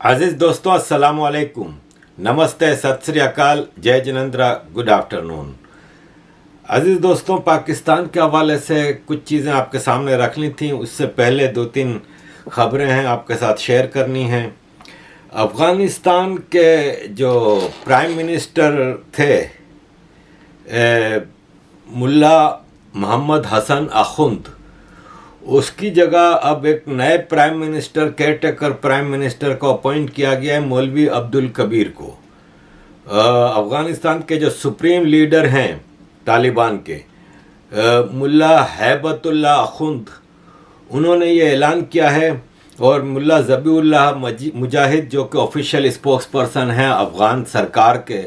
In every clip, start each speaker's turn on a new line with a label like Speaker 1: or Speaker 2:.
Speaker 1: अजीज दोस्तों, अस्सलाम वालेकुम, नमस्ते, सत श्री अकाल, जय जिनेंद्र, गुड आफ्टरनून। अजीज दोस्तों, पाकिस्तान के हवाले से कुछ चीज़ें आपके सामने रखनी थी। उससे पहले दो तीन खबरें हैं आपके साथ शेयर करनी हैं। अफ़गानिस्तान के जो प्राइम मिनिस्टर थे मुल्ला मोहम्मद हसन अखुंद, उसकी जगह अब एक नए prime minister, caretaker prime minister को अपॉइंट किया गया है, मौलवी अब्दुल कबीर को। अफ़गानिस्तान के जो सुप्रीम लीडर हैं तालिबान के, मुल्ला हैबतुल्लाह अखुंद, उन्होंने ये ऐलान किया है। और मुल्ला ज़बीउल्लाह मुजाहिद, जो कि ऑफिशियल स्पोक्स पर्सन हैं अफ़गान सरकार के,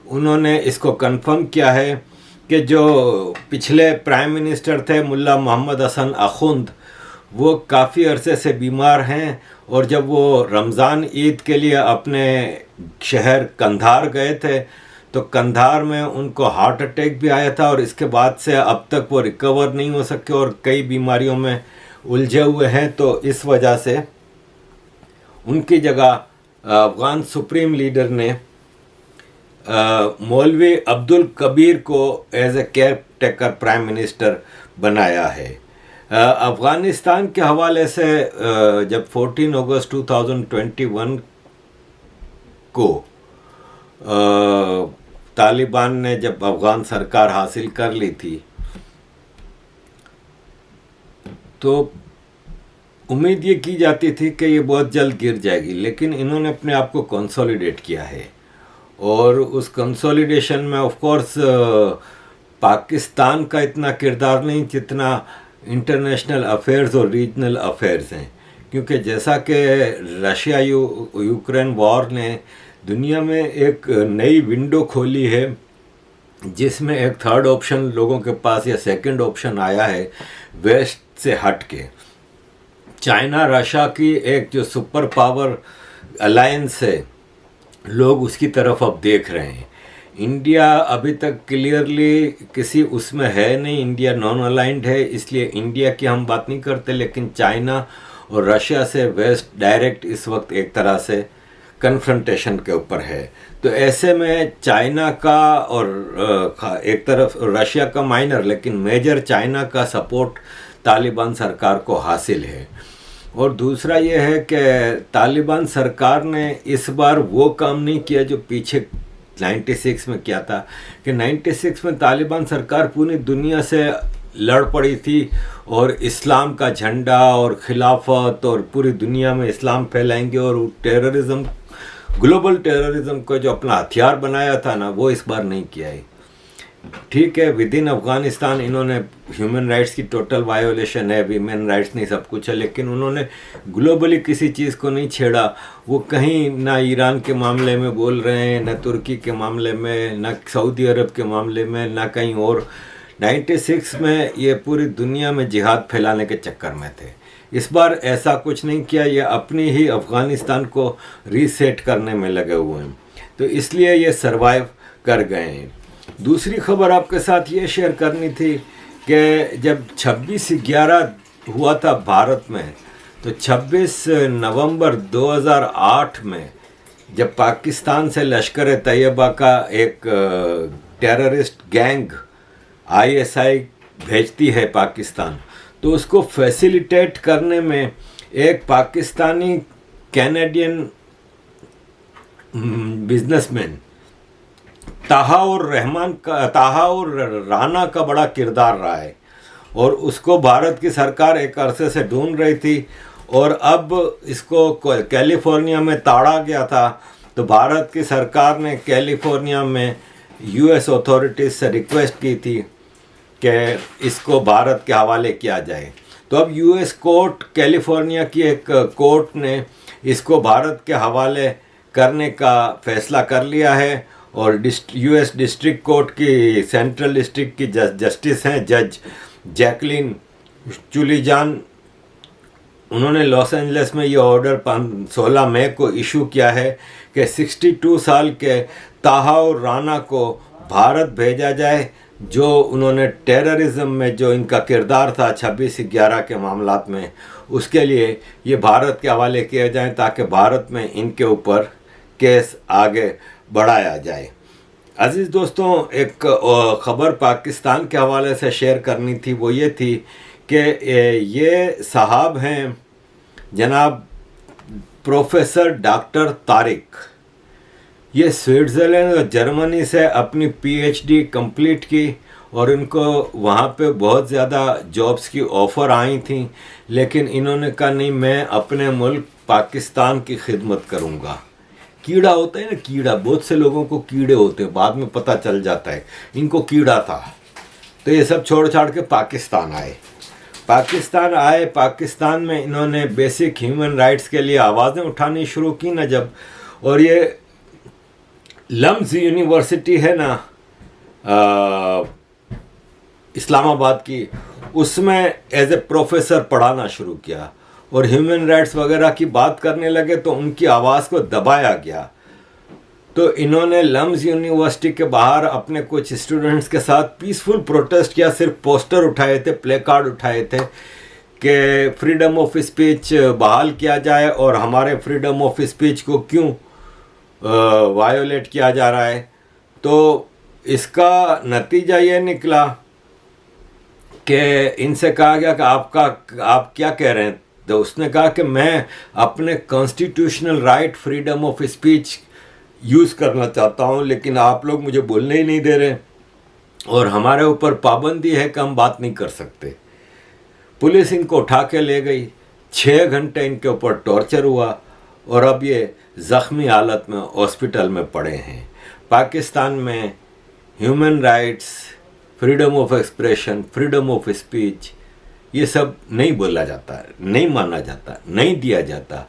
Speaker 1: उन्होंने इसको कंफर्म किया है कि जो पिछले प्राइम मिनिस्टर थे मुल्ला मोहम्मद हसन अखुंद, वो काफ़ी अरसे से बीमार हैं। और जब वो रमज़ान ईद के लिए अपने शहर कंधार गए थे तो कंधार में उनको हार्ट अटैक भी आया था, और इसके बाद से अब तक वो रिकवर नहीं हो सके और कई बीमारियों में उलझे हुए हैं। तो इस वजह से उनकी जगह अफ़गान सुप्रीम लीडर ने मौलवी अब्दुल कबीर को as a caretaker prime minister बनाया है। अफ़गानिस्तान के हवाले से जब 14 अगस्त 2021 को तालिबान ने जब अफ़गान सरकार हासिल कर ली थी, तो उम्मीद ये की जाती थी कि ये बहुत जल्द गिर जाएगी, लेकिन इन्होंने अपने आप को कंसोलिडेट किया है। और उस कंसोलिडेशन में ऑफ कोर्स पाकिस्तान का इतना किरदार नहीं जितना इंटरनेशनल अफेयर्स और रीजनल अफेयर्स हैं, क्योंकि जैसा कि रशिया यूक्रेन वॉर ने दुनिया में एक नई विंडो खोली है, जिसमें एक थर्ड ऑप्शन लोगों के पास या सेकंड ऑप्शन आया है वेस्ट से हट के। चाइना रशिया की एक जो सुपर पावर अलायंस है, लोग उसकी तरफ अब देख रहे हैं। इंडिया अभी तक क्लियरली किसी उसमें है नहीं, इंडिया नॉन अलाइंड है, इसलिए इंडिया की हम बात नहीं करते। लेकिन चाइना और रशिया से वेस्ट डायरेक्ट इस वक्त एक तरह से कन्फ्रंटेशन के ऊपर है। तो ऐसे में चाइना का और एक तरफ रशिया का माइनर लेकिन मेजर चाइना का सपोर्ट तालिबान सरकार को हासिल है। और दूसरा ये है कि तालिबान सरकार ने इस बार वो काम नहीं किया जो पीछे 96 में किया था, कि 96 में तालिबान सरकार पूरी दुनिया से लड़ पड़ी थी और इस्लाम का झंडा और खिलाफत और पूरी दुनिया में इस्लाम फैलाएंगे और टेररिज्म, ग्लोबल टेररिज्म को जो अपना हथियार बनाया था ना, वो इस बार नहीं किया है। ठीक है, विद इन अफगानिस्तान इन्होंने ह्यूमन राइट्स की टोटल वायोलेशन है, वीमेन राइट्स नहीं सब कुछ है, लेकिन उन्होंने ग्लोबली किसी चीज़ को नहीं छेड़ा। वो कहीं ना ईरान के मामले में बोल रहे हैं, ना तुर्की के मामले में, ना सऊदी अरब के मामले में, ना कहीं और। 96 में ये पूरी दुनिया में जिहाद फैलाने के चक्कर में थे। इस बार ऐसा कुछ नहीं किया, ये अपनी ही अफ़गानिस्तान को रीसेट करने में लगे हुए हैं, तो इसलिए ये सरवाइव कर गए हैं। दूसरी खबर आपके साथ ये शेयर करनी थी कि जब 26/11 हुआ था भारत में, तो 26 नवंबर 2008 में जब पाकिस्तान से लश्कर तैयबा का एक टेररिस्ट गैंग ISI भेजती है पाकिस्तान, तो उसको फैसिलिटेट करने में एक पाकिस्तानी कैनेडियन बिजनेसमैन ताहाउर राना का बड़ा किरदार रहा है। और उसको भारत की सरकार एक अरसे से ढूंढ रही थी, और अब इसको कैलिफोर्निया में ताड़ा गया था। तो भारत की सरकार ने कैलिफोर्निया में US अथॉरिटीज़ से रिक्वेस्ट की थी कि इसको भारत के हवाले किया जाए। तो अब US कोर्ट, कैलिफोर्निया की एक कोर्ट ने इसको भारत के हवाले करने का फैसला कर लिया है। और US डिस्ट्रिक्ट कोर्ट की, सेंट्रल डिस्ट्रिक्ट की जस्टिस हैं जज जैकलिन चुलीजान, उन्होंने लॉस एंजलिस में ये ऑर्डर 16 मई को इशू किया है कि 62 साल के ताहाउर राना को भारत भेजा जाए जो उन्होंने टेररिज्म में जो इनका किरदार था 26/11 के मामलात में, उसके लिए ये भारत के हवाले किए जाएं ताकि भारत में इनके ऊपर केस आगे बढ़ाया जाए। अजीज़ दोस्तों, एक ख़बर पाकिस्तान के हवाले से शेयर करनी थी, वो ये थी कि ये साहब हैं जनाब प्रोफेसर डॉक्टर तारिक। ये स्विट्ज़रलैंड और जर्मनी से अपनी पीएचडी कंप्लीट की और इनको वहाँ पे बहुत ज़्यादा जॉब्स की ऑफ़र आई थी, लेकिन इन्होंने कहा नहीं, मैं अपने मुल्क पाकिस्तान की खिदमत करूँगा। कीड़ा होता है ना, कीड़ा, बहुत से लोगों को कीड़े होते हैं, बाद में पता चल जाता है, इनको कीड़ा था। तो ये सब छोड़ छाड़ के पाकिस्तान आए। पाकिस्तान में इन्होंने बेसिक ह्यूमन राइट्स के लिए आवाज़ें उठानी शुरू की ना जब, और ये लम्स यूनिवर्सिटी है ना इस्लामाबाद की, उसमें एज ए प्रोफेसर पढ़ाना शुरू किया और ह्यूमन राइट्स वगैरह की बात करने लगे तो उनकी आवाज़ को दबाया गया। तो इन्होंने लम्स यूनिवर्सिटी के बाहर अपने कुछ स्टूडेंट्स के साथ पीसफुल प्रोटेस्ट किया, सिर्फ पोस्टर उठाए थे, प्ले कार्ड उठाए थे कि फ्रीडम ऑफ स्पीच बहाल किया जाए और हमारे फ्रीडम ऑफ स्पीच को क्यों वायोलेट किया जा रहा है। तो इसका नतीजा ये निकला कि इनसे कहा गया कि आप क्या कह रहे हैं। तो उसने कहा कि मैं अपने constitutional right freedom of speech use करना चाहता हूँ, लेकिन आप लोग मुझे बोलने ही नहीं दे रहे और हमारे ऊपर पाबंदी है कि हम बात नहीं कर सकते। पुलिस इनको उठा के ले गई, 6 घंटे इनके ऊपर टॉर्चर हुआ और अब ये ज़ख्मी हालत में हॉस्पिटल में पड़े हैं। पाकिस्तान में human rights, freedom of expression, freedom of speech, ये सब नहीं बोला जाता, नहीं माना जाता, नहीं दिया जाता,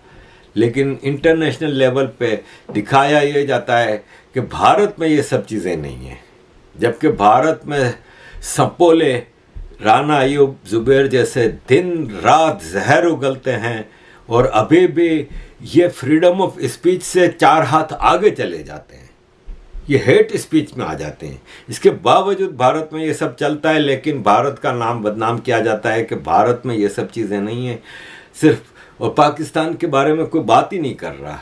Speaker 1: लेकिन इंटरनेशनल लेवल पे दिखाया ये जाता है कि भारत में ये सब चीज़ें नहीं हैं। जबकि भारत में सपोले राना अयूब जुबैर जैसे दिन रात जहर उगलते हैं और अभी भी ये फ्रीडम ऑफ स्पीच से 4 हाथ आगे चले जाते हैं, ये हेट स्पीच में आ जाते हैं। इसके बावजूद भारत में ये सब चलता है, लेकिन भारत का नाम बदनाम किया जाता है कि भारत में ये सब चीज़ें नहीं हैं सिर्फ, और पाकिस्तान के बारे में कोई बात ही नहीं कर रहा।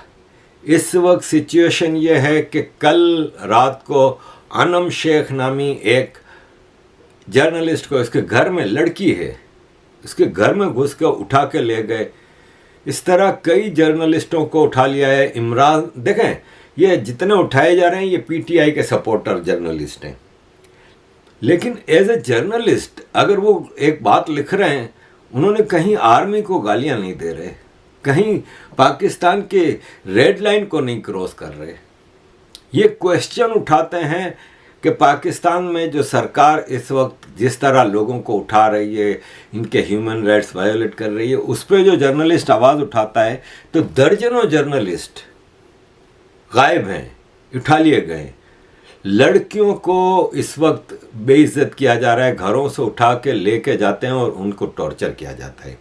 Speaker 1: इस वक्त सिचुएशन ये है कि कल रात को अनम शेख नामी एक जर्नलिस्ट को, इसके घर में लड़की है, उसके घर में घुस कर उठा के ले गए। इस तरह कई जर्नलिस्टों को उठा लिया है। इमरान, देखें ये जितने उठाए जा रहे हैं ये पीटीआई के सपोर्टर जर्नलिस्ट हैं, लेकिन एज ए जर्नलिस्ट अगर वो एक बात लिख रहे हैं, उन्होंने कहीं आर्मी को गालियां नहीं दे रहे, कहीं पाकिस्तान के रेड लाइन को नहीं क्रॉस कर रहे। ये क्वेश्चन उठाते हैं कि पाकिस्तान में जो सरकार इस वक्त जिस तरह लोगों को उठा रही है, इनके ह्यूमन राइट्स वायोलेट कर रही है, उस पर जो जर्नलिस्ट आवाज़ उठाता है तो दर्जनों जर्नलिस्ट गायब हैं, उठा लिए गए। लड़कियों को इस वक्त बेइज्जत किया जा रहा है, घरों से उठा के लेके जाते हैं और उनको टॉर्चर किया जाता है।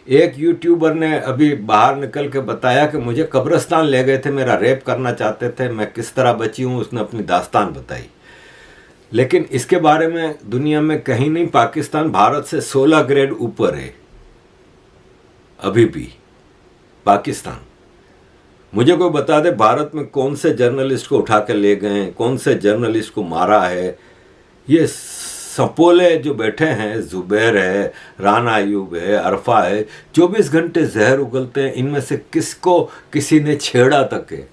Speaker 1: एक यूट्यूबर ने अभी बाहर निकल के बताया कि मुझे कब्रिस्तान ले गए थे, मेरा रेप करना चाहते थे, मैं किस तरह बची हूँ, उसने अपनी दास्तान बताई। लेकिन इसके बारे में दुनिया में कहीं नहीं। पाकिस्तान भारत से 16 ग्रेड ऊपर है अभी भी पाकिस्तान। मुझे कोई बता दे भारत में कौन से जर्नलिस्ट को उठा कर ले गए हैं, कौन से जर्नलिस्ट को मारा है। ये सपोले जो बैठे हैं, जुबैर है, राना अयूब है, अरफा है, 24 घंटे जहर उगलते हैं, इनमें से किसको किसी ने छेड़ा तक है।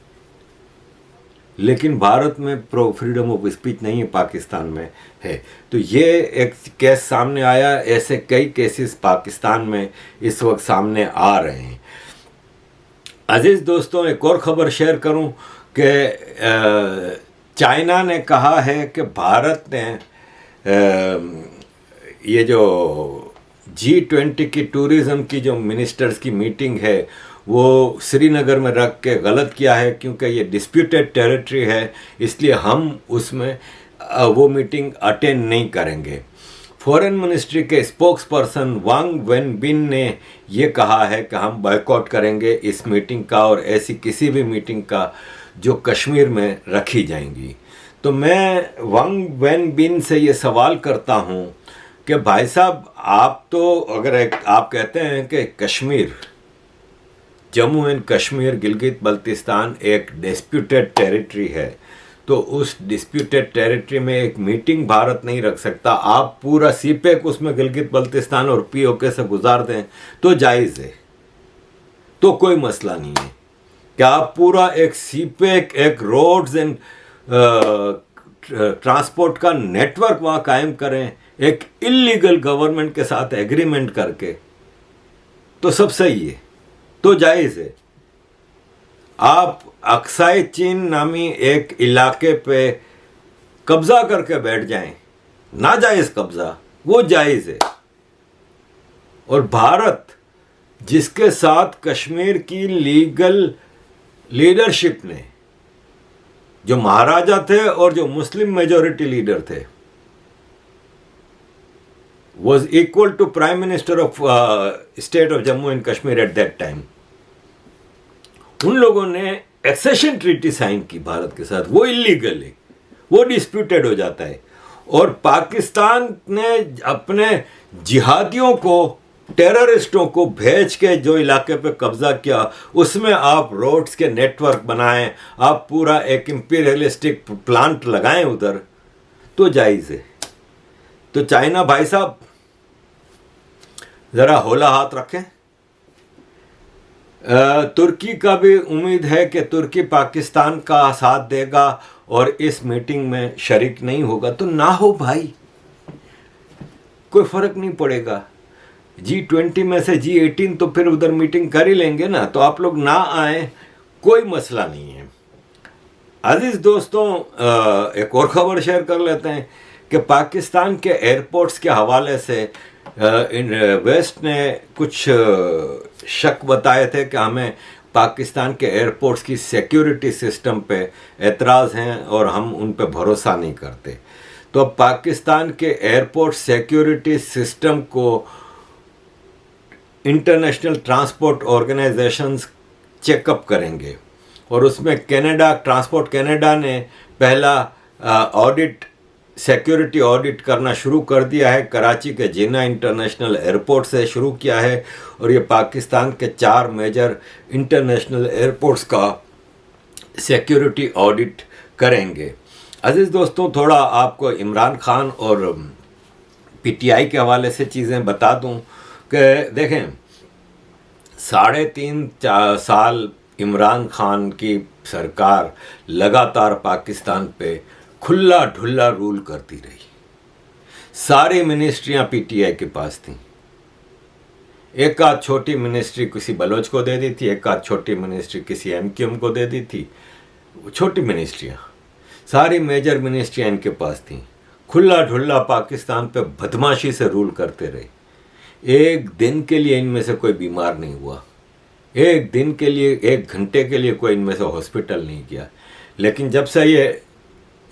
Speaker 1: लेकिन भारत में प्रो फ्रीडम ऑफ स्पीच नहीं है, पाकिस्तान में है। तो ये एक केस सामने आया, ऐसे कई केसेस पाकिस्तान में इस वक्त सामने आ रहे हैं। अजीज़ दोस्तों, एक और ख़बर शेयर करूं कि चाइना ने कहा है कि भारत ने ये जो G20 की टूरिज़म की जो मिनिस्टर्स की मीटिंग है वो श्रीनगर में रख के गलत किया है, क्योंकि ये डिस्प्यूटेड टेरिटरी है, इसलिए हम उसमें वो मीटिंग अटेंड नहीं करेंगे। फॉरेन मिनिस्ट्री के स्पोक्स पर्सन वांग वेनबिन ने ये कहा है कि हम बॉयकॉट करेंगे इस मीटिंग का और ऐसी किसी भी मीटिंग का जो कश्मीर में रखी जाएंगी। तो मैं वांग वेनबिन से ये सवाल करता हूँ कि भाई साहब, आप तो अगर आप कहते हैं कि कश्मीर, जम्मू एंड कश्मीर, गिलगित बल्तिस्तान एक डिस्प्यूटेड टेरिटरी है, तो उस डिस्प्यूटेड टेरिटरी में एक मीटिंग भारत नहीं रख सकता। आप पूरा सीपेक उसमें गिलगित बल्तिस्तान और पीओके से गुजार दें तो जायज़ है, तो कोई मसला नहीं है। क्या आप पूरा एक सीपेक, एक रोड्स एंड ट्रांसपोर्ट का नेटवर्क वहाँ कायम करें एक इलीगल गवर्नमेंट के साथ एग्रीमेंट करके, तो सब सही है, तो जायज़ है। आप अक्साई चीन नामी एक इलाके पे कब्जा करके बैठ जाएं, नाजायज़ कब्जा, वो जायज़ है। और भारत, जिसके साथ कश्मीर की लीगल लीडरशिप ने, जो महाराजा थे और जो मुस्लिम मेजॉरिटी लीडर थे, was equal to Prime Minister of State of Jammu and Kashmir at that time. उन लोगों ने एक्सेशन ट्रीटी साइन की भारत के साथ, वो इलीगल है, वो डिस्प्यूटेड हो जाता है। और पाकिस्तान ने अपने जिहादियों को, टेररिस्टों को भेज के जो इलाके पे कब्जा किया, उसमें आप रोड्स के नेटवर्क बनाएं, आप पूरा एक इंपीरियलिस्टिक प्लांट लगाएं उधर, तो जायज़ है। तो चाइना भाई साहब ज़रा हौला हाथ रखें। तुर्की का भी उम्मीद है कि तुर्की पाकिस्तान का साथ देगा और इस मीटिंग में शरीक नहीं होगा, तो ना हो भाई, कोई फ़र्क नहीं पड़ेगा। G20 में से G18 तो फिर उधर मीटिंग कर ही लेंगे ना, तो आप लोग ना आए, कोई मसला नहीं है। अजीज़ दोस्तों, एक और ख़बर शेयर कर लेते हैं कि पाकिस्तान के एयरपोर्ट्स के हवाले से वेस्ट ने कुछ शक बताए थे कि हमें पाकिस्तान के एयरपोर्ट्स की सिक्योरिटी सिस्टम पे एतराज़ हैं और हम उन पे भरोसा नहीं करते। तो अब पाकिस्तान के एयरपोर्ट सिक्योरिटी सिस्टम को इंटरनेशनल ट्रांसपोर्ट ऑर्गेनाइजेशंस चेकअप करेंगे, और उसमें कनाडा, ट्रांसपोर्ट कनाडा ने पहला ऑडिट, सिक्योरिटी ऑडिट करना शुरू कर दिया है। कराची के जिन्ना इंटरनेशनल एयरपोर्ट से शुरू किया है, और ये पाकिस्तान के 4 मेजर इंटरनेशनल एयरपोर्ट्स का सिक्योरिटी ऑडिट करेंगे। अजीज़ दोस्तों, थोड़ा आपको इमरान खान और पीटीआई के हवाले से चीज़ें बता दूं कि देखें, 3.5 साल इमरान खान की सरकार लगातार पाकिस्तान पे खुला ढुल्ला रूल करती रही। सारी मिनिस्ट्रियां पीटीआई के पास थीं। एक आध छोटी मिनिस्ट्री किसी बलोच को दे दी थी, एक आध छोटी मिनिस्ट्री किसी एमक्यूएम को दे दी थी। छोटी मिनिस्ट्रियां, सारी मेजर मिनिस्ट्रियां इनके पास थीं। खुला ढुल्ला पाकिस्तान पे बदमाशी से रूल करते रहे। एक दिन के लिए इनमें से कोई बीमार नहीं हुआ, एक दिन के लिए, 1 घंटे के लिए कोई इनमें से हॉस्पिटल नहीं गया। लेकिन जब से ये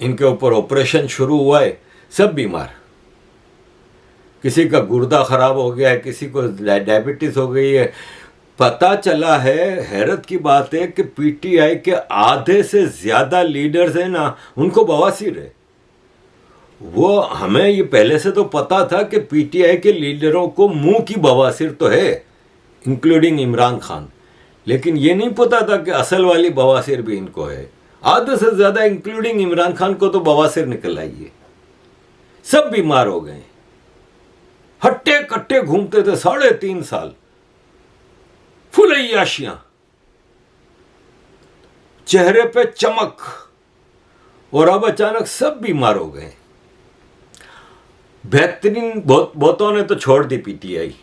Speaker 1: इनके ऊपर ऑपरेशन शुरू हुआ है, सब बीमार। किसी का गुर्दा खराब हो गया है, किसी को डायबिटीज हो गई है। पता चला है, हैरत की बात है कि पीटीआई के आधे से ज्यादा लीडर्स हैं ना, उनको बवासीर है। वो हमें ये पहले से तो पता था कि पीटीआई के लीडरों को मुंह की बवासीर तो है, इंक्लूडिंग इमरान खान, लेकिन ये नहीं पता था कि असल वाली बवासीर भी इनको है। आधे से ज्यादा इंक्लूडिंग इमरान खान को तो बवासीर निकल आई है। सब बीमार हो गए, हट्टे कट्टे घूमते थे 3.5 साल, फुल अय्याशियां, चेहरे पे चमक, और अब अचानक सब बीमार हो गए। बेहतरीन बहुतों ने तो छोड़ दी पीटीआई,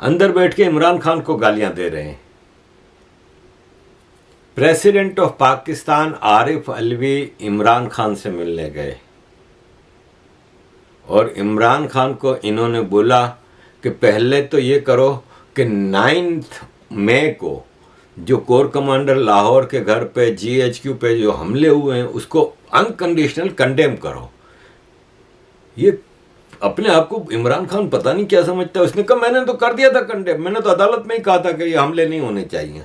Speaker 1: अंदर बैठ के इमरान खान को गालियां दे रहे हैं। प्रेसिडेंट ऑफ पाकिस्तान आरिफ अलवी इमरान खान से मिलने गए, और इमरान खान को इन्होंने बोला कि पहले तो ये करो कि 9 मई को जो कोर कमांडर लाहौर के घर पे GHQ पे जो हमले हुए हैं उसको अनकंडीशनल कंडेम करो। ये अपने आप को इमरान खान पता नहीं क्या समझता है। उसने कहा मैंने तो कर दिया था कंडेम, मैंने तो अदालत में ही कहा था कि ये हमले नहीं होने चाहिए।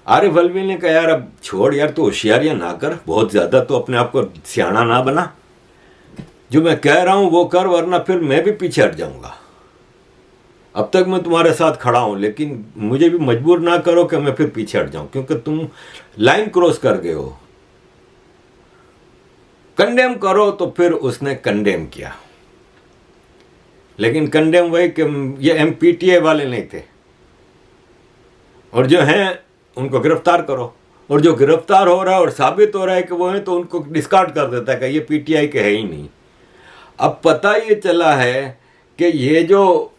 Speaker 1: आरिफ अलवी ने कहा यार अब छोड़ यार, तो होशियारियां ना कर बहुत ज्यादा, तो अपने आप को सियाना ना बना, जो मैं कह रहा हूं वो कर, वरना फिर मैं भी पीछे हट जाऊंगा। अब तक मैं तुम्हारे साथ खड़ा हूं, लेकिन मुझे भी मजबूर ना करो कि मैं फिर पीछे हट जाऊं, क्योंकि तुम लाइन क्रॉस कर गए हो। कंडेम करो, तो फिर उसने कंडेम किया, लेकिन कंडेम वही कि ये एमपीटीए वाले नहीं थे, और जो हैं उनको गिरफ्तार करो, और जो गिरफ्तार हो रहा है और साबित हो रहा है कि वो है, तो उनको डिस्कार्ड कर देता है कि ये पीटीआई के है ही नहीं। अब पता ये चला है कि ये जो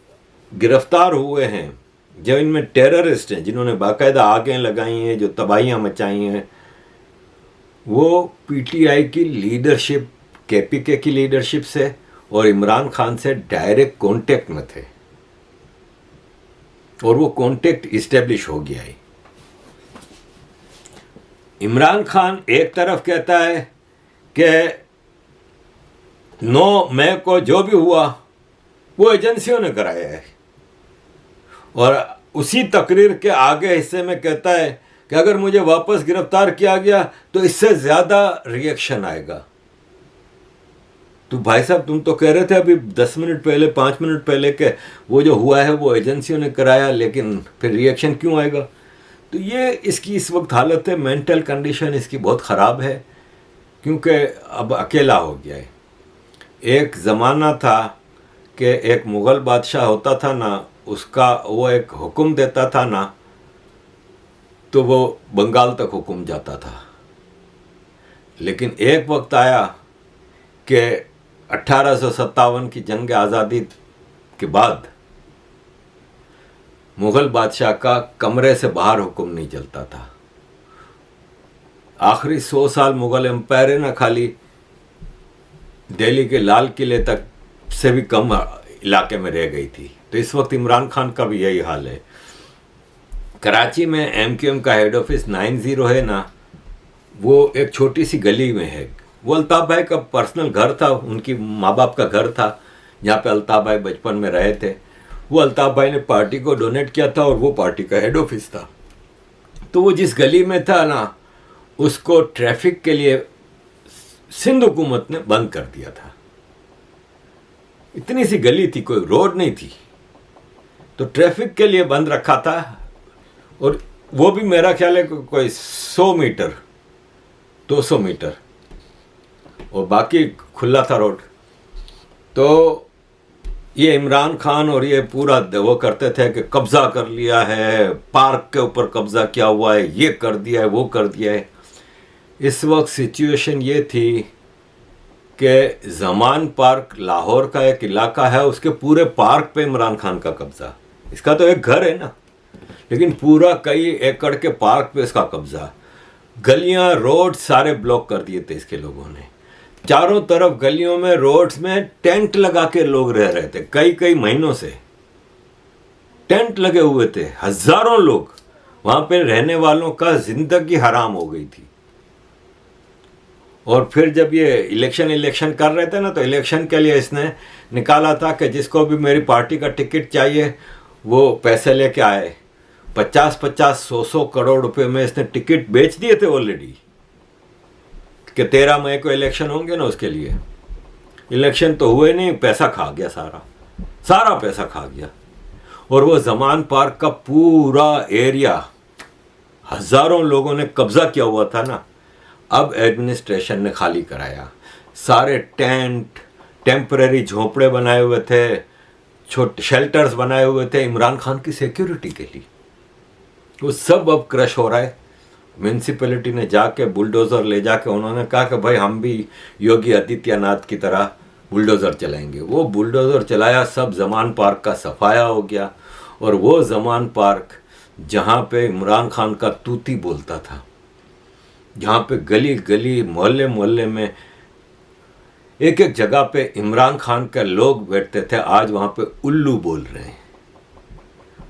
Speaker 1: गिरफ्तार हुए हैं, जो इनमें टेररिस्ट हैं, जिन्होंने बाकायदा आगें लगाई हैं, जो तबाहियां मचाई हैं, वो पीटीआई की लीडरशिप, केपीके की लीडरशिप से और इमरान खान से डायरेक्ट कांटेक्ट में थे, और वो कांटेक्ट इस्टेब्लिश हो गया है। इमरान खान एक तरफ कहता है कि 9 मई को जो भी हुआ वो एजेंसियों ने कराया है, और उसी तकरीर के आगे हिस्से में कहता है कि अगर मुझे वापस गिरफ्तार किया गया तो इससे ज्यादा रिएक्शन आएगा। तो भाई साहब, तुम तो कह रहे थे अभी 10 मिनट पहले, 5 मिनट पहले के वो जो हुआ है वो एजेंसियों ने कराया, लेकिन फिर रिएक्शन क्यों आएगा? तो ये इसकी इस वक्त हालत है, मेंटल कंडीशन इसकी बहुत ख़राब है, क्योंकि अब अकेला हो गया है। एक ज़माना था कि एक मुग़ल बादशाह होता था ना, उसका वो एक हुक्म देता था ना, तो वो बंगाल तक हुक्म जाता था। लेकिन एक वक्त आया कि 1857 की जंग आज़ादी के बाद मुग़ल बादशाह का कमरे से बाहर हुक्म नहीं चलता था। आखिरी 100 साल मुग़ल एम्पायर है ना, खाली दिल्ली के लाल किले तक से भी कम इलाके में रह गई थी। तो इस वक्त इमरान खान का भी यही हाल है। कराची में एमक्यूएम का हेड ऑफिस 90 है ना, वो एक छोटी सी गली में है। वो अल्ताफ़ भाई का पर्सनल घर था, उनकी माँ बाप का घर था, जहाँ पे अल्ताफ़ भाई बचपन में रहे थे। वो अल्ताफ़ भाई ने पार्टी को डोनेट किया था, और वो पार्टी का हेड ऑफिस था। तो वो जिस गली में था ना, उसको ट्रैफिक के लिए सिंध हुकूमत ने बंद कर दिया था। इतनी सी गली थी, कोई रोड नहीं थी, तो ट्रैफिक के लिए बंद रखा था। और वो भी मेरा ख्याल है कोई 100 मीटर 200 मीटर, और बाकी खुला था रोड। तो ये इमरान खान और ये पूरा वो करते थे कि कब्जा कर लिया है, पार्क के ऊपर कब्जा किया हुआ है, ये कर दिया है, वो कर दिया है। इस वक्त सिचुएशन ये थी कि ज़मान पार्क लाहौर का एक इलाका है, उसके पूरे पार्क पे इमरान खान का कब्जा। इसका तो एक घर है ना, लेकिन पूरा कई एकड़ के पार्क पे इसका कब्जा। गलियां, रोड सारे ब्लॉक कर दिए थे इसके लोगों ने। चारों तरफ गलियों में, रोड्स में टेंट लगा के लोग रह रहे थे। कई महीनों से टेंट लगे हुए थे, हजारों लोग वहां पे रहने वालों का जिंदगी हराम हो गई थी। और फिर जब ये इलेक्शन कर रहे थे ना, तो इलेक्शन के लिए इसने निकाला था कि जिसको भी मेरी पार्टी का टिकट चाहिए वो पैसे लेके आए। 50-50, 100 करोड़ रुपए में इसने टिकट बेच दिए थे ऑलरेडी, कि 13 मई को इलेक्शन होंगे ना, उसके लिए। इलेक्शन तो हुए नहीं, पैसा खा गया, सारा पैसा खा गया। और वो ज़मान पार्क का पूरा एरिया हजारों लोगों ने कब्जा किया हुआ था ना, अब एडमिनिस्ट्रेशन ने खाली कराया। सारे टेंट, टेम्परेरी झोपड़े बनाए हुए थे, छोटे शेल्टर्स बनाए हुए थे इमरान खान की सिक्योरिटी के लिए, वो सब अब क्रश हो रहा है। म्यूनसिपैलिटी ने जाके बुलडोज़र ले जाके उन्होंने कहा कि भाई हम भी योगी आदित्यनाथ की तरह बुलडोज़र चलाएंगे। वो बुलडोज़र चलाया, सब ज़मान पार्क का सफाया हो गया। और वो ज़मान पार्क जहाँ पे इमरान खान का तूती बोलता था, जहाँ पे गली गली, मोहल्ले मोहल्ले में एक एक जगह पे इमरान खान के लोग बैठते थे, आज वहाँ पे उल्लू बोल रहे हैं।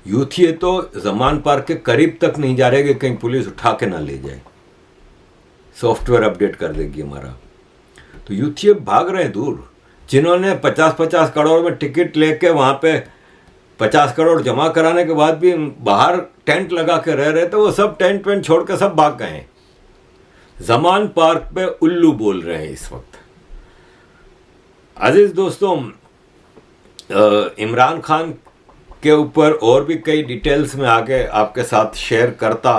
Speaker 1: यूथिए तो ज़मान पार्क के करीब तक नहीं जा रहे कि कहीं पुलिस उठा के ना ले जाए, सॉफ्टवेयर अपडेट कर देगी हमारा। तो यूथिए भाग रहे हैं दूर। जिन्होंने 50-50 करोड़ में टिकट लेके वहाँ पे 50 करोड़ जमा कराने के बाद भी बाहर टेंट लगा के रह रहे थे, वो सब टेंट वेंट छोड़ के सब भाग गए हैं। जमान पार्क पे उल्लू बोल रहे हैं इस वक्त। अजीज दोस्तों, इमरान खान के ऊपर और भी कई डिटेल्स में आगे आपके साथ शेयर करता,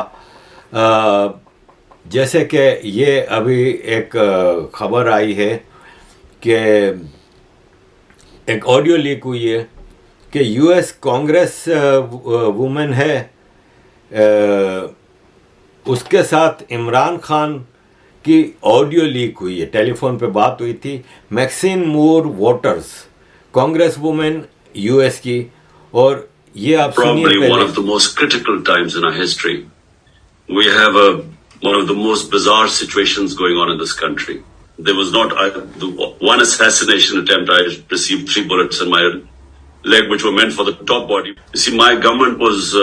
Speaker 1: जैसे कि ये अभी एक खबर आई है कि एक ऑडियो लीक हुई है कि यूएस कांग्रेस वुमेन है, उसके साथ इमरान खान की ऑडियो लीक हुई है, टेलीफोन पे बात हुई थी। मैक्सिन मूर वॉटर्स, कांग्रेस वुमेन यूएस की, और ये आप सुनिए।
Speaker 2: Probably one of the most critical times in our history. We have one of the most bizarre situations going on in this country. There was not the one assassination attempt. I received 3 bullets in my leg, which were meant for the top body. You see, my government was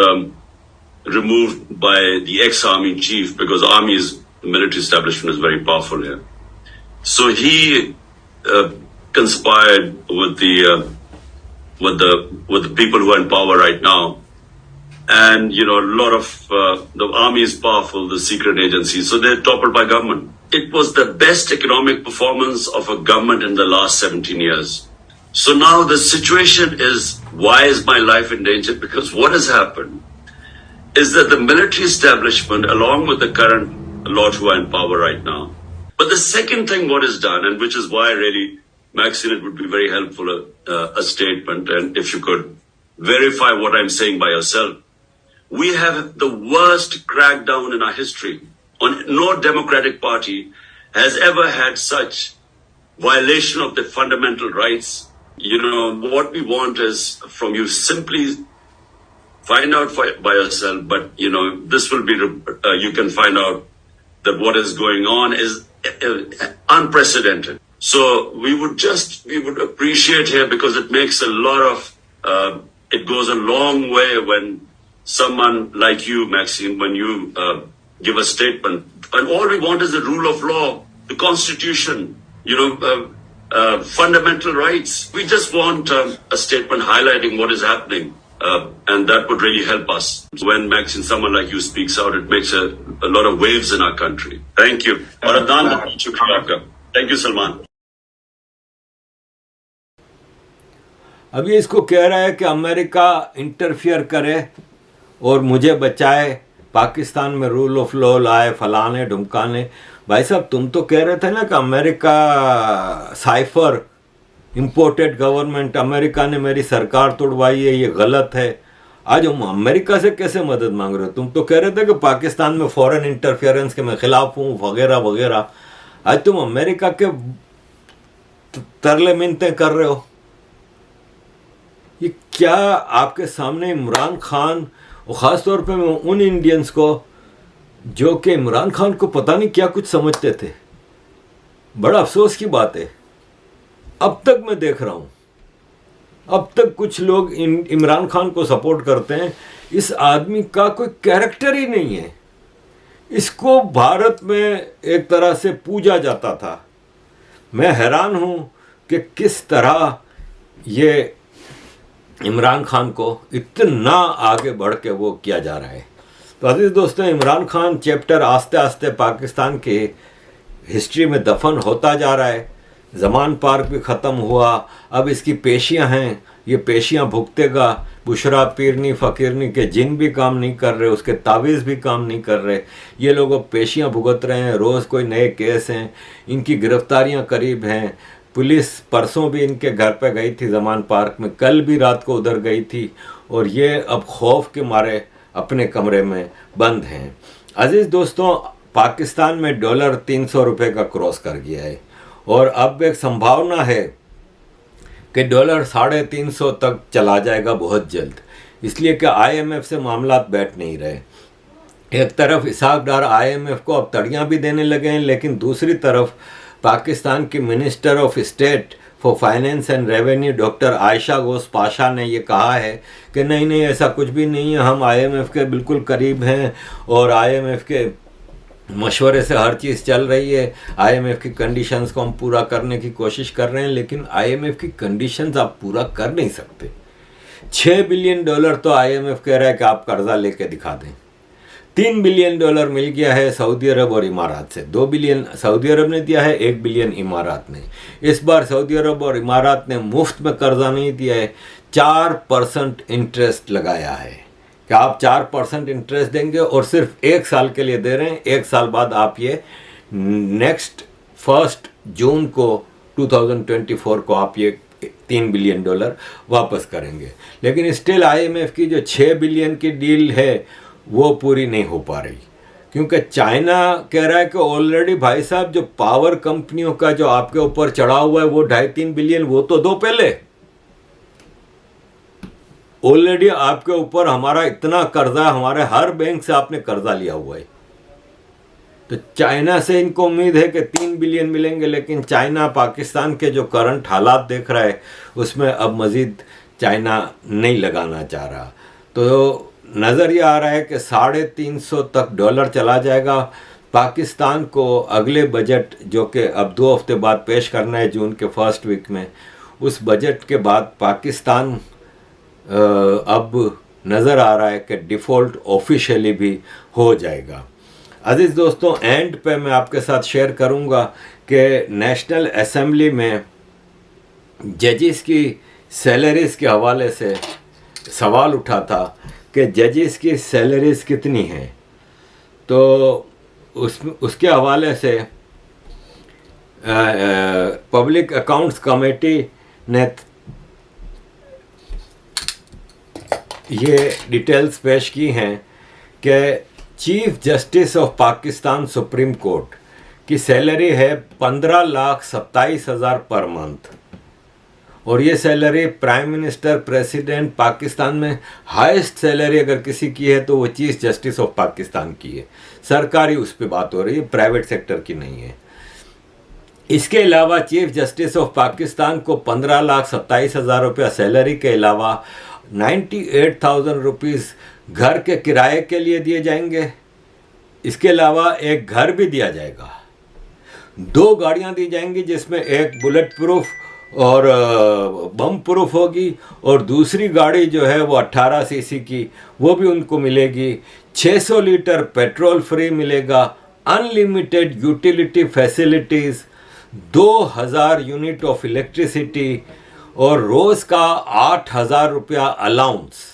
Speaker 2: removed by the ex-army chief because the military establishment is very powerful here. So he conspired with the people who are in power right now. And, you know, a lot of the army is powerful, the secret agencies, so they're toppled by government. It was the best economic performance of a government in the last 17 years. So now the situation is, why is my life in danger? Because what has happened is that the military establishment, along with the current lot who are in power right now. But the second thing what is done, and which is why really, Maxine, it would be very helpful, a statement, and if you could verify what I'm saying by yourself. We have the worst crackdown in our history. No democratic party has ever had such violation of the fundamental rights. You know, what we want is from you simply find out by yourself, but you know, this will be, you can find out that what is going on is unprecedented. So we would appreciate here, because it makes a lot of, it goes a long way when someone like you, Maxine, when you give a statement, and all we want is the rule of law, the constitution, you know, fundamental rights. We just want a statement highlighting what is happening, and that would really help us. When Maxine, someone like you speaks out, it makes a lot of waves in our country. Thank you. और अदनान बहुत शुक्रिया आपका. Thank you, Salman.
Speaker 1: अभी इसको कह रहा है कि अमेरिका इंटरफियर करे और मुझे बचाए, पाकिस्तान में रूल ऑफ लॉ लाए, फलाने ढुमकाने। भाई साहब, तुम तो कह रहे थे ना कि America cipher imported government, America ने मेरी सरकार तोड़वाई है, ये गलत है। आज हम अमेरिका से कैसे मदद मांग रहे हो? तुम तो कह रहे थे कि पाकिस्तान में फॉरेन इंटरफेरेंस के मैं खिलाफ हूँ, वगैरह वगैरह। आज तुम अमेरिका के तरले मिन्नते कर रहे हो। ये क्या आपके सामने इमरान खान, और ख़ास तौर पे मैं उन इंडियंस को जो कि इमरान खान को पता नहीं क्या कुछ समझते थे, बड़ा अफसोस की बात है। अब तक मैं देख रहा हूँ, अब तक कुछ लोग इमरान खान को सपोर्ट करते हैं। इस आदमी का कोई कैरेक्टर ही नहीं है। इसको भारत में एक तरह से पूजा जाता था। मैं हैरान हूँ कि किस तरह ये इमरान खान को इतना आगे बढ़ के वो किया जा रहा है। तो अजीज दोस्तों, इमरान खान चैप्टर आस्ते आस्ते पाकिस्तान के हिस्ट्री में दफन होता जा रहा है। जमान पार्क भी ख़त्म हुआ, अब इसकी पेशियां हैं, ये पेशियां भुगतेगा। बुशरा पीरनी फ़कीरनी के जिन भी काम नहीं कर रहे, उसके तावीज़ भी काम नहीं कर रहे, ये लोग अब पेशियां भुगत रहे हैं। रोज़ कोई नए केस हैं, इनकी गिरफ्तारियां करीब हैं। पुलिस परसों भी इनके घर पे गई थी जमान पार्क में, कल भी रात को उधर गई थी, और ये अब खौफ के मारे अपने कमरे में बंद हैं। अजीज़ दोस्तों, पाकिस्तान में डॉलर 300 रुपये का क्रॉस कर गया है, और अब एक संभावना है कि डॉलर 350 तक चला जाएगा बहुत जल्द, इसलिए कि IMF से मामला बैठ नहीं रहे। एक तरफ इसहाक डार IMF को अब तड़ियाँ भी देने लगे हैं, लेकिन दूसरी तरफ पाकिस्तान की minister of state for finance and revenue doctor Ayesha Ghosh Pasha ने ये कहा है कि नहीं नहीं, ऐसा कुछ भी नहीं है, हम IMF के बिल्कुल करीब हैं और IMF के मशवरे से हर चीज़ चल रही है। IMF की कंडीशंस को हम पूरा करने की कोशिश कर रहे हैं, लेकिन IMF की कंडीशंस आप पूरा कर नहीं सकते। $6 बिलियन तो IMF कह रहा है कि आप कर्जा लेके दिखा दें। $3 बिलियन मिल गया है सऊदी अरब और इमारात से। 2 बिलियन सऊदी अरब ने दिया है, 1 बिलियन इमारात ने। इस बार सऊदी अरब और इमारात ने मुफ्त में कर्जा नहीं दिया है, 4% इंटरेस्ट लगाया है कि आप 4% इंटरेस्ट देंगे और सिर्फ 1 साल के लिए दे रहे हैं। 1 साल बाद आप ये नेक्स्ट 1 जून को 2024 को आप ये $3 बिलियन वापस करेंगे। लेकिन स्टिल IMF की जो 6 बिलियन की डील है वो पूरी नहीं हो पा रही, क्योंकि चाइना कह रहा है कि ऑलरेडी भाई साहब जो पावर कंपनियों का जो आपके ऊपर चढ़ा हुआ है वो 2.5-3 बिलियन वो तो दो पहले। ऑलरेडी आपके ऊपर हमारा इतना कर्जा, हमारे हर बैंक से आपने कर्जा लिया हुआ है। तो चाइना से इनको उम्मीद है कि 3 बिलियन मिलेंगे, लेकिन चाइना पाकिस्तान के जो करंट हालात देख रहा है उसमें अब मज़ीद चाइना नहीं लगाना चाह रहा। तो नज़र ये आ रहा है कि 350 तक डॉलर चला जाएगा। पाकिस्तान को अगले बजट जो कि अब 2 हफ्ते बाद पेश करना है जून के फर्स्ट वीक में, उस बजट के बाद पाकिस्तान अब नज़र आ रहा है कि डिफ़ॉल्ट ऑफिशियली भी हो जाएगा। अजीज़ दोस्तों, एंड पे मैं आपके साथ शेयर करूंगा कि नेशनल असेंबली में जजेस की सैलरीज़ के हवाले से सवाल उठा था कि जजेस की सैलरीज़ कितनी हैं। तो उसके हवाले से पब्लिक अकाउंट्स कमेटी ने ये डिटेल्स पेश की हैं कि chief justice of Pakistan supreme court की सैलरी है 15,27,000 पर मंथ, और ये salary prime minister president Pakistan में हाईएस्ट सैलरी अगर किसी की है तो वो चीफ जस्टिस ऑफ पाकिस्तान की है। सरकारी उस पर बात हो रही है, प्राइवेट सेक्टर की नहीं है। इसके अलावा चीफ जस्टिस ऑफ पाकिस्तान को 15,27,000 रुपया सैलरी के अलावा 98,000 रुपीज़ घर के किराए के लिए दिए जाएंगे। इसके अलावा एक घर भी दिया जाएगा, 2 गाड़ियां दी जाएंगी जिसमें एक बुलेट प्रूफ और बम प्रूफ होगी, और दूसरी गाड़ी जो है वो 18 सीसी की वो भी उनको मिलेगी। 600 लीटर पेट्रोल फ्री मिलेगा, unlimited utility facilities, 2000 unit of electricity, और रोज़ का 8,000 रुपया अलाउंस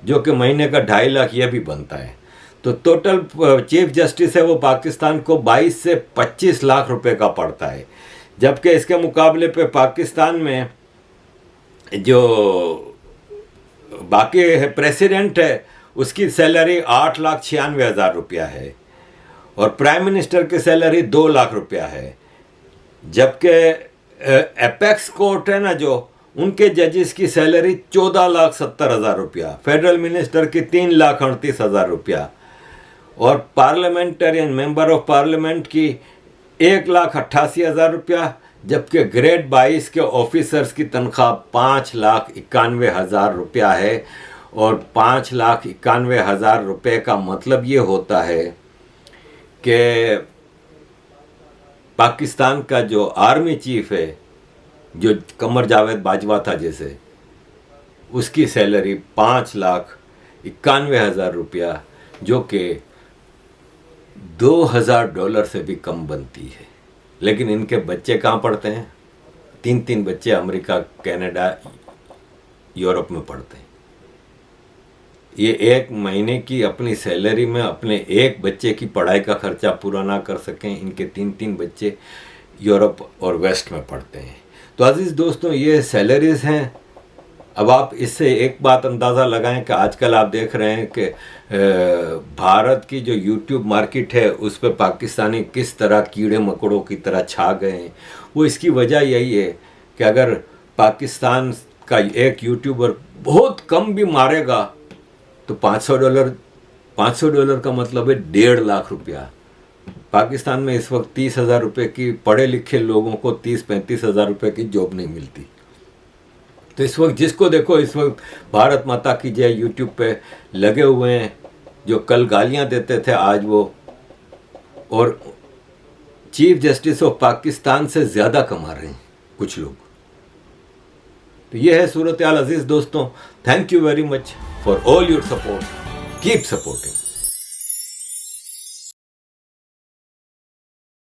Speaker 1: जो कि महीने का 2.5 लाख ये भी बनता है। तो टोटल चीफ जस्टिस है वो पाकिस्तान को 22 से 25 लाख रुपए का पड़ता है, जबकि इसके मुकाबले पे पाकिस्तान में जो बाकी है प्रेसिडेंट है उसकी सैलरी 8,96,000 रुपया है, और प्राइम मिनिस्टर की सैलरी 2 लाख रुपया है। जबकि एपेक्स कोर्ट है ना जो, उनके जजेस की सैलरी 14,70,000 रुपया, फेडरल मिनिस्टर की 3,38,000 रुपया, और पार्लियामेंटेरियन मेंबर ऑफ पार्लियामेंट की 1,88,000 रुपया, जबकि ग्रेड 22 के ऑफिसर्स की तनख्वाह 5,91,000 रुपया है। और 5,91,000 रुपये का मतलब ये होता है कि पाकिस्तान का जो आर्मी चीफ है, जो कमर जावेद बाजवा था जैसे, उसकी सैलरी 5,91,000 रुपया, जो कि $2,000 से भी कम बनती है। लेकिन इनके बच्चे कहाँ पढ़ते हैं? 3 बच्चे अमेरिका, कनाडा, यूरोप में पढ़ते हैं। ये 1 महीने की अपनी सैलरी में अपने एक बच्चे की पढ़ाई का खर्चा पूरा ना कर सकें, इनके 3 बच्चे यूरोप और वेस्ट में पढ़ते हैं। तो अजीज़ दोस्तों, ये सैलरीज़ हैं। अब आप इससे एक बात अंदाज़ा लगाएं कि आजकल आप देख रहे हैं कि भारत की जो यूट्यूब मार्केट है उस पर पाकिस्तानी किस तरह कीड़े मकोड़ों की तरह छा गए हैं। वो इसकी वजह यही है कि अगर पाकिस्तान का एक यूट्यूबर बहुत कम भी मारेगा तो $500 का मतलब है 1.5 लाख रुपया। पाकिस्तान में इस वक्त 30,000 रुपये की, पढ़े लिखे लोगों को 30-35,000 रुपये की जॉब नहीं मिलती। तो इस वक्त जिसको देखो, इस वक्त भारत माता की जय यूट्यूब पे लगे हुए हैं। जो कल गालियां देते थे आज वो, और चीफ जस्टिस ऑफ पाकिस्तान से ज़्यादा कमा रहे हैं कुछ लोग। तो ये है सूरत हाल अजीज दोस्तों। Thank you very much for all your support, keep supporting.